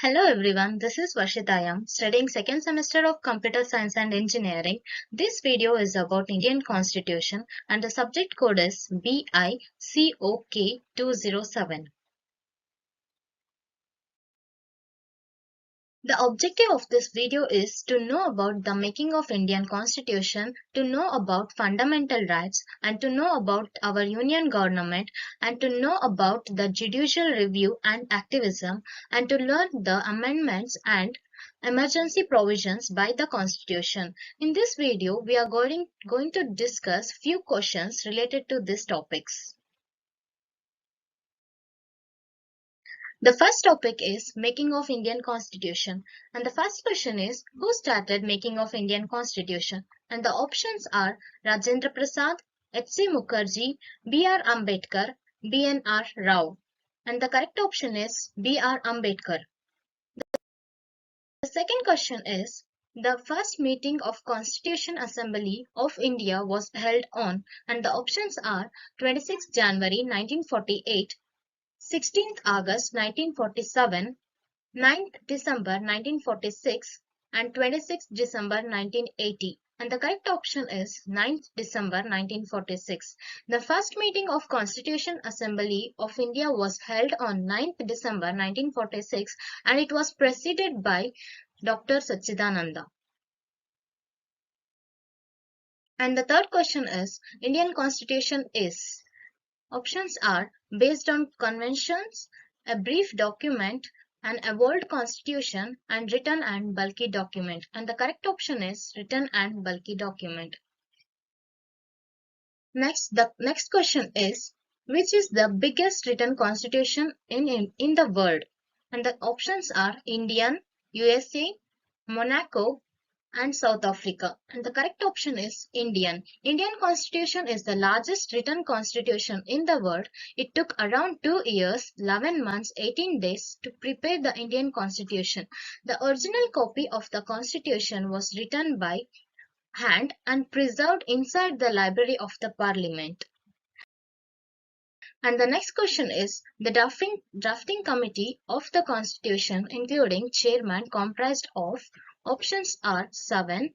Hello everyone, this is Varshita. I am studying second semester of Computer Science and Engineering. This video is about Indian Constitution and the subject code is BICOK207. The objective of this video is to know about the making of Indian Constitution, to know about fundamental rights, and to know about our union government, and to know about the judicial review and activism, and to learn the amendments and emergency provisions by the Constitution. In this video, we are going to discuss few questions related to these topics. The first topic is making of Indian Constitution, and the first question is who started making of Indian Constitution, and the options are Rajendra Prasad, H.C. Mukherjee, B.R. Ambedkar, B.N.R. Rao, and the correct option is B.R. Ambedkar. The second question is the first meeting of Constitution Assembly of India was held on, and the options are 26 January 1948, 16th August 1947, 9th December 1946 and 26th December 1980, and the correct option is 9th December 1946. The first meeting of Constitution Assembly of India was held on 9th December 1946 and it was preceded by Dr. Sachidananda. And the third question is Indian Constitution is. Options are based on conventions, a brief document, an evolved constitution, and written and bulky document. And the correct option is written and bulky document. The next question is which is the biggest written constitution in the world? And the options are Indian, USA, Monaco, and South Africa. And the correct option is Indian. Indian Constitution is the largest written constitution in the world. It took around 2 years, 11 months, 18 days to prepare the Indian Constitution. The original copy of the Constitution was written by hand and preserved inside the Library of the Parliament. And the next question is the drafting committee of the Constitution, including chairman, comprised of. Options are 7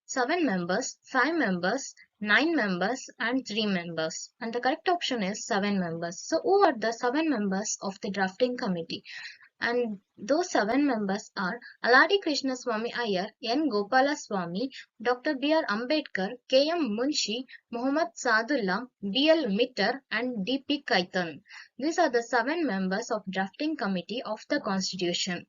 members, 5 members, 9 members, and 3 members. And the correct option is 7 members. So, who are the 7 members of the drafting committee? And those 7 members are Aladi Krishnaswamy Iyer, N. Gopalaswamy, Dr. B.R. Ambedkar, K.M. Munshi, Muhammad Sadullah, B.L. Mitter, and D.P. Kaitan. These are the 7 members of drafting committee of the Constitution.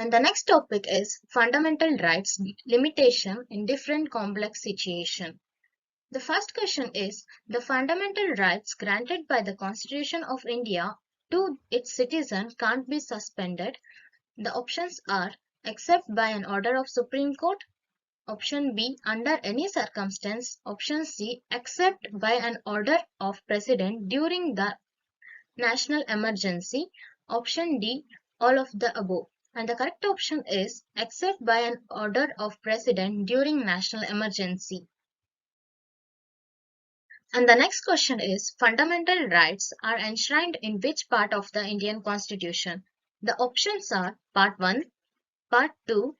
And the next topic is fundamental rights limitation in different complex situation. The first question is the fundamental rights granted by the Constitution of India to its citizen can't be suspended. The options are except by an order of Supreme Court, option B under any circumstance, option C except by an order of President during the national emergency, option D all of the above. And the correct option is except by an order of President during national emergency. And the next question is fundamental rights are enshrined in which part of the Indian Constitution? The options are Part 1, Part 2,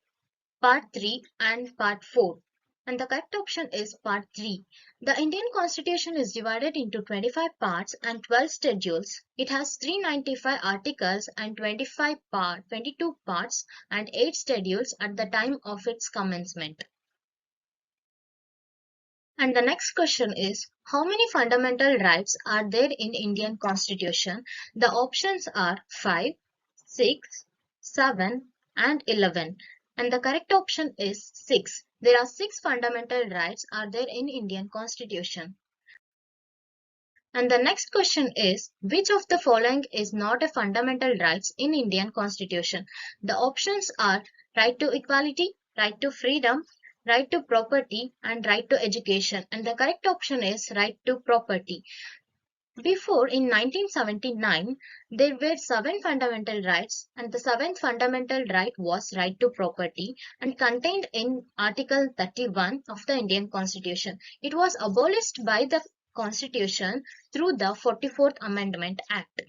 Part 3 and Part 4. And the correct option is Part 3. The Indian Constitution is divided into 25 parts and 12 schedules. It has 395 articles and 22 parts and 8 schedules at the time of its commencement. And the next question is, how many fundamental rights are there in Indian Constitution? The options are 5, 6, 7 and 11. And the correct option is 6. There are 6 fundamental rights are there in Indian Constitution. And the next question is, which of the following is not a fundamental rights in Indian Constitution? The options are right to equality, right to freedom, right to property and right to education. And the correct option is right to property. Before, in 1979, there were 7 fundamental rights and the 7th fundamental right was right to property and contained in Article 31 of the Indian Constitution. It was abolished by the Constitution through the 44th Amendment Act.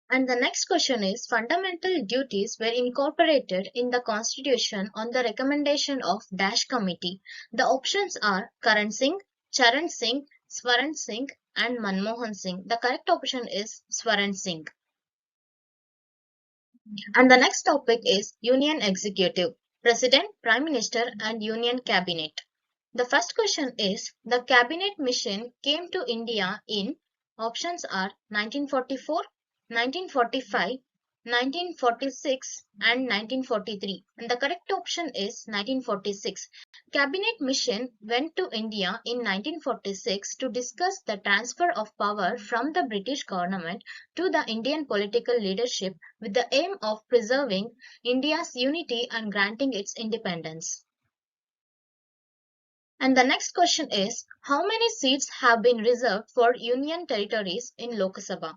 And the next question is fundamental duties were incorporated in the constitution on the recommendation of Dash committee. The options are Karan Singh, Charan Singh, Swaran Singh and Manmohan Singh. The correct option is Swaran Singh. And the next topic is Union Executive, President, Prime Minister and Union Cabinet. The first question is the Cabinet mission came to India in options are 1944, 1945, 1946 and 1943 and the correct option is 1946. Cabinet mission went to India in 1946 to discuss the transfer of power from the British government to the Indian political leadership with the aim of preserving India's unity and granting its independence. And the next question is, how many seats have been reserved for union territories in Lok Sabha?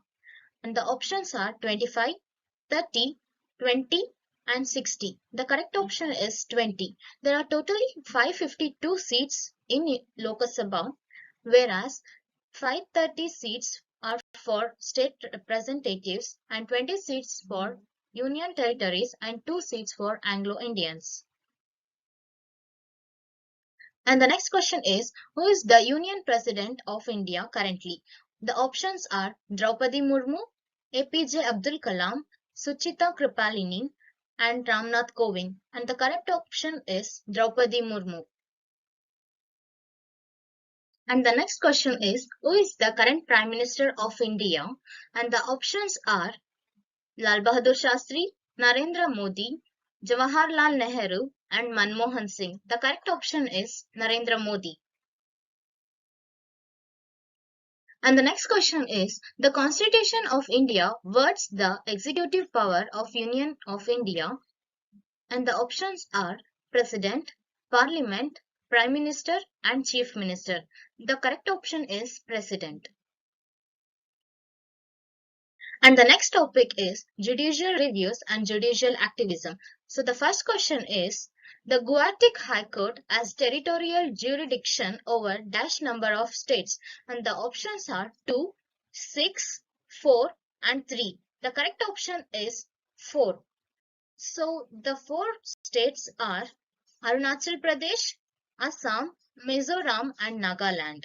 And the options are 25, 30, 20 and 60. The correct option is 20. There are totally 552 seats in Lok Sabha, whereas 530 seats are for state representatives and 20 seats for union territories and 2 seats for Anglo-Indians. And the next question is, who is the Union President of India currently? The options are Draupadi Murmu, APJ Abdul Kalam, Suchita Kripalini, and Ramnath Kovind. And the correct option is Draupadi Murmu. And the next question is, who is the current Prime Minister of India? And the options are Lal Bahadur Shastri, Narendra Modi, Jawaharlal Nehru, and Manmohan Singh. The correct option is Narendra Modi. And the next question is, the Constitution of India words the executive power of Union of India and the options are President, Parliament, Prime Minister and Chief Minister. The correct option is President. And the next topic is judicial reviews and judicial activism. So the first question is, the Guwahati High Court has territorial jurisdiction over dash number of states and the options are 2, 6, 4 and 3. The correct option is 4. So the 4 states are Arunachal Pradesh, Assam, Mizoram and Nagaland.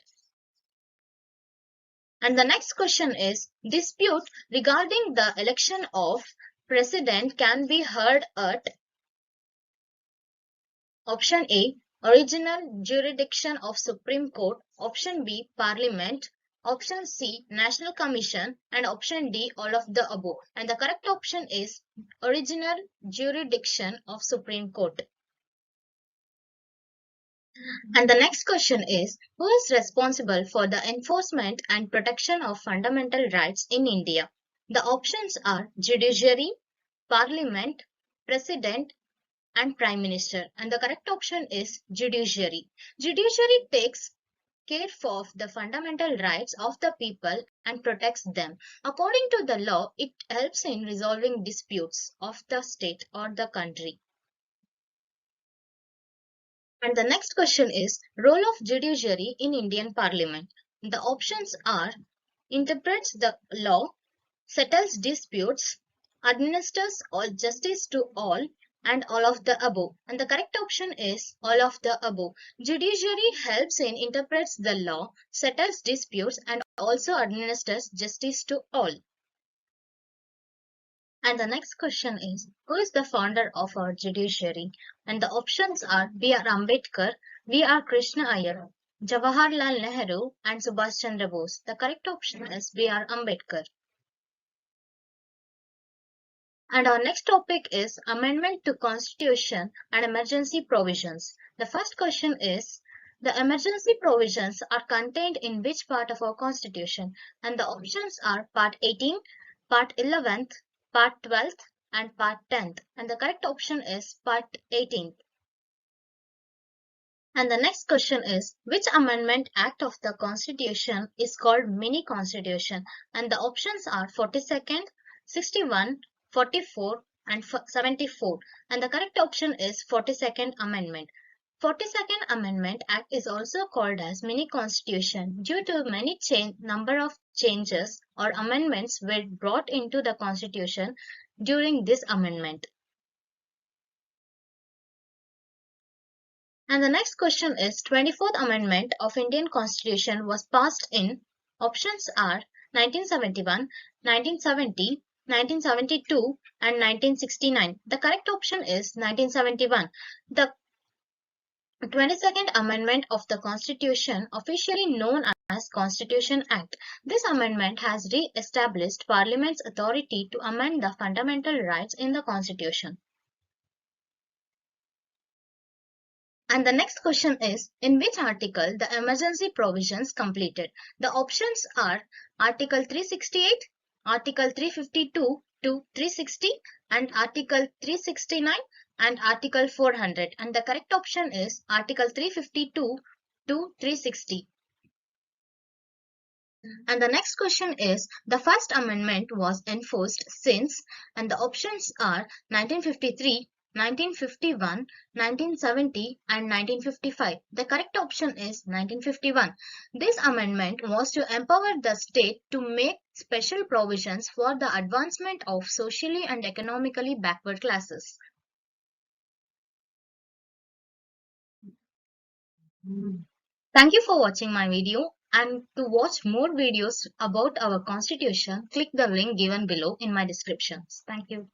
And the next question is, dispute regarding the election of president can be heard at option A, original jurisdiction of Supreme Court, option B, Parliament, option C, National Commission, and option D, all of the above. And the correct option is original jurisdiction of Supreme Court. And the next question is, who is responsible for the enforcement and protection of fundamental rights in India? The options are Judiciary, Parliament, President, and Prime Minister. And the correct option is Judiciary. Judiciary takes care of the fundamental rights of the people and protects them. According to the law, it helps in resolving disputes of the state or the country. And the next question is role of judiciary in Indian Parliament. The options are interprets the law, settles disputes, administers all justice to all, and all of the above. And the correct option is all of the above. Judiciary helps in interprets the law, settles disputes, and also administers justice to all. And the next question is, who is the founder of our judiciary? And the options are B.R. Ambedkar, V.R. Krishna Iyer, Jawaharlal Nehru, and Subhash Chandra Bose. The correct option is B.R. Ambedkar. And our next topic is Amendment to Constitution and Emergency Provisions. The first question is, the emergency provisions are contained in which part of our Constitution? And the options are Part 18, Part 11th, Part 12th and Part 10th. And the correct option is Part 18th. And the next question is, which amendment act of the Constitution is called mini Constitution? And the options are 42nd, 61, 44 and 74. And the correct option is 42nd Amendment. 42nd Amendment Act is also called as mini constitution due to many number of changes or amendments were brought into the constitution during this amendment. And the next question is 24th Amendment of Indian Constitution was passed in options are 1971, 1970, 1972 and 1969. The correct option is 1971. The 22nd Amendment of the Constitution, officially known as Constitution Act. This amendment has re-established Parliament's authority to amend the fundamental rights in the Constitution. And the next question is, in which article the emergency provisions completed? The options are Article 368, Article 352 to 360 and Article 369 and Article 400. And the correct option is Article 352 to 360. And the next question is, the First Amendment was enforced since, and the options are 1953, 1951, 1970 and 1955. The correct option is 1951. This amendment was to empower the state to make special provisions for the advancement of socially and economically backward classes. Thank you for watching my video, and to watch more videos about our constitution, click the link given below in my description. Thank you.